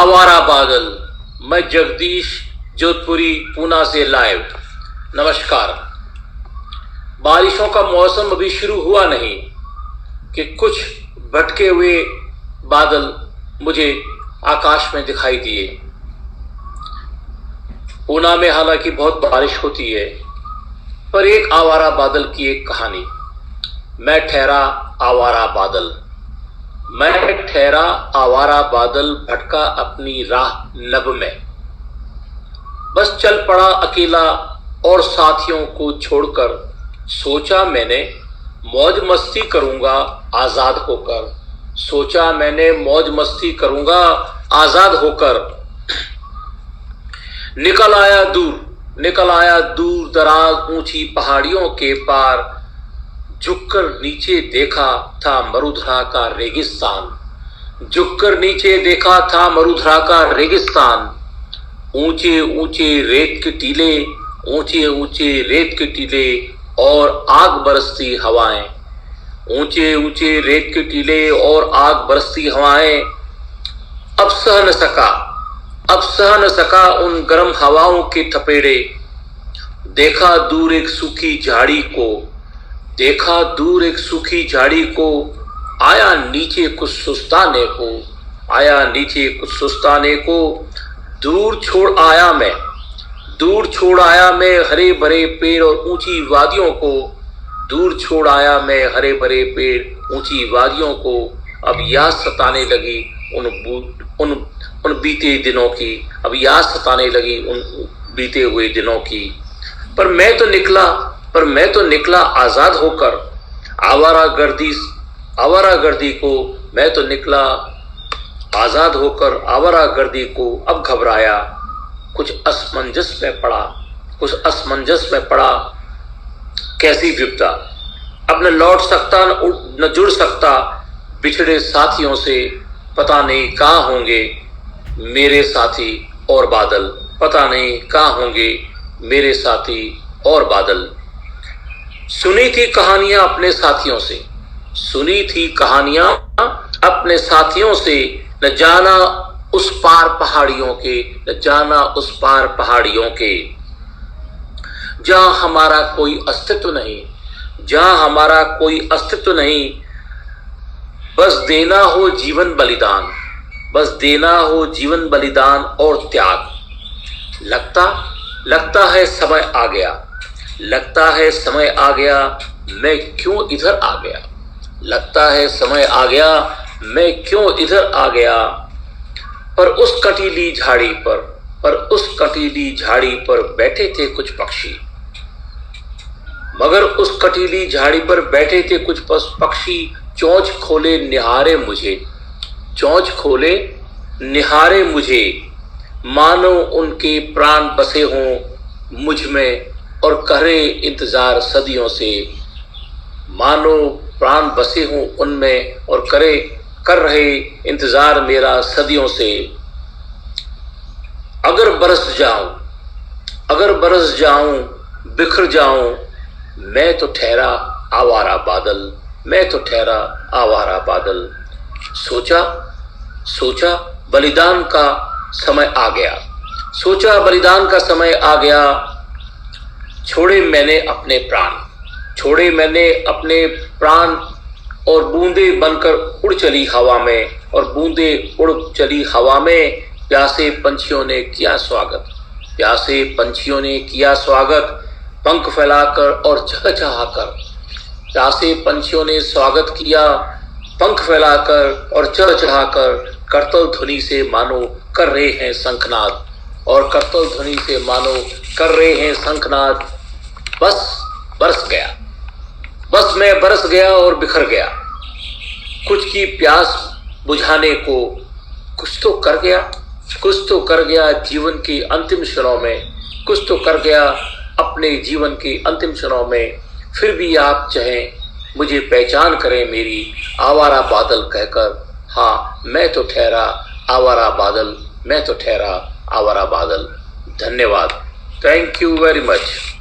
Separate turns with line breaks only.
आवारा बादल। मैं जगदीश जोधपुरी पूना से लाइव। नमस्कार। बारिशों का मौसम अभी शुरू हुआ नहीं कि कुछ भटके हुए बादल मुझे आकाश में दिखाई दिए। पूना में हालांकि बहुत बारिश होती है, पर एक आवारा बादल की एक कहानी। मैं ठहरा आवारा बादल। मैं ठहरा आवारा बादल, भटका अपनी राह लब में। बस चल पड़ा अकेला और साथियों को छोड़कर। सोचा मैंने मौज मस्ती करूंगा आजाद होकर। सोचा मैंने मौज मस्ती करूंगा आजाद होकर। निकल आया दूर दराज ऊंची पहाड़ियों के पार। झुककर नीचे देखा था मरुधरा का रेगिस्तान। झुककर नीचे देखा था मरुधरा का रेगिस्तान। ऊंचे ऊंचे रेत के टीले, ऊंचे ऊंचे रेत के टीले और आग बरसती हवाएं। ऊंचे ऊंचे रेत के टीले और आग बरसती हवाएं। अब सह न सका उन गर्म हवाओं के थपेड़े। देखा दूर एक सूखी झाड़ी को, देखा दूर एक सूखी झाड़ी को। आया नीचे कुछ सुस्ताने को, आया नीचे कुछ सुस्ताने को। दूर छोड़ आया मैं हरे भरे पेड़ और ऊंची वादियों को। दूर छोड़ आया मैं हरे भरे पेड़ ऊंची वादियों को। अब याद सताने लगी उन बीते दिनों की। अब याद सताने लगी उन बीते हुए दिनों की। पर मैं तो निकला आजाद होकर। आवारागर्दी को मैं तो निकला आजाद होकर। आवारागर्दी को अब घबराया, कुछ असमंजस में पड़ा। कैसी विपदा, अब न लौट सकता न जुड़ सकता बिछड़े साथियों से। पता नहीं कहाँ होंगे मेरे साथी और बादल। पता नहीं कहाँ होंगे मेरे साथी और बादल। सुनी थी कहानियां अपने साथियों से, सुनी थी कहानियां अपने साथियों से। न जाना उस पार पहाड़ियों के, न जाना उस पार पहाड़ियों के। जहां हमारा कोई अस्तित्व नहीं, जहां हमारा कोई अस्तित्व नहीं। बस देना हो जीवन बलिदान, बस देना हो जीवन बलिदान और त्याग। लगता है समय आ गया, लगता है समय आ गया। मैं क्यों इधर आ गया, लगता है समय आ गया। मैं क्यों इधर आ गया। पर उस कटीली झाड़ी पर बैठे थे कुछ पक्षी। मगर उस कटीली झाड़ी पर बैठे थे कुछ पक्षी। चोंच खोले निहारे मुझे, चोंच खोले निहारे मुझे। मानो उनके प्राण बसे हों मुझ में और करे इंतजार सदियों से। मानो प्राण बसे हों उनमें और कर रहे इंतजार मेरा सदियों से। अगर बरस जाऊं बिखर जाऊं। मैं तो ठहरा आवारा बादल, मैं तो ठहरा आवारा बादल। सोचा बलिदान का समय आ गया, सोचा बलिदान का समय आ गया। छोड़े मैंने अपने प्राण और बूंदे बनकर उड़ चली हवा में, और बूंदे उड़ चली हवा में। प्यासे पंछियों ने किया स्वागत, प्यासे पंछियों ने किया स्वागत। पंख फैलाकर और चहचहाकर, प्यासे पंछियों ने स्वागत किया। पंख फैलाकर और चहचहाकर। करतल ध्वनि से मानो कर रहे हैं शंखनाद, और करतल ध्वनि से मानो कर रहे हैं शंखनाद। बस मैं बरस गया और बिखर गया। कुछ की प्यास बुझाने को कुछ तो कर गया जीवन की अंतिम क्षणों में, कुछ तो कर गया अपने जीवन की अंतिम क्षणों में। फिर भी आप चाहें मुझे पहचान करें मेरी आवारा बादल कहकर। हाँ, मैं तो ठहरा आवारा बादल, मैं तो ठहरा आवारा बादल। धन्यवाद। Thank you very much.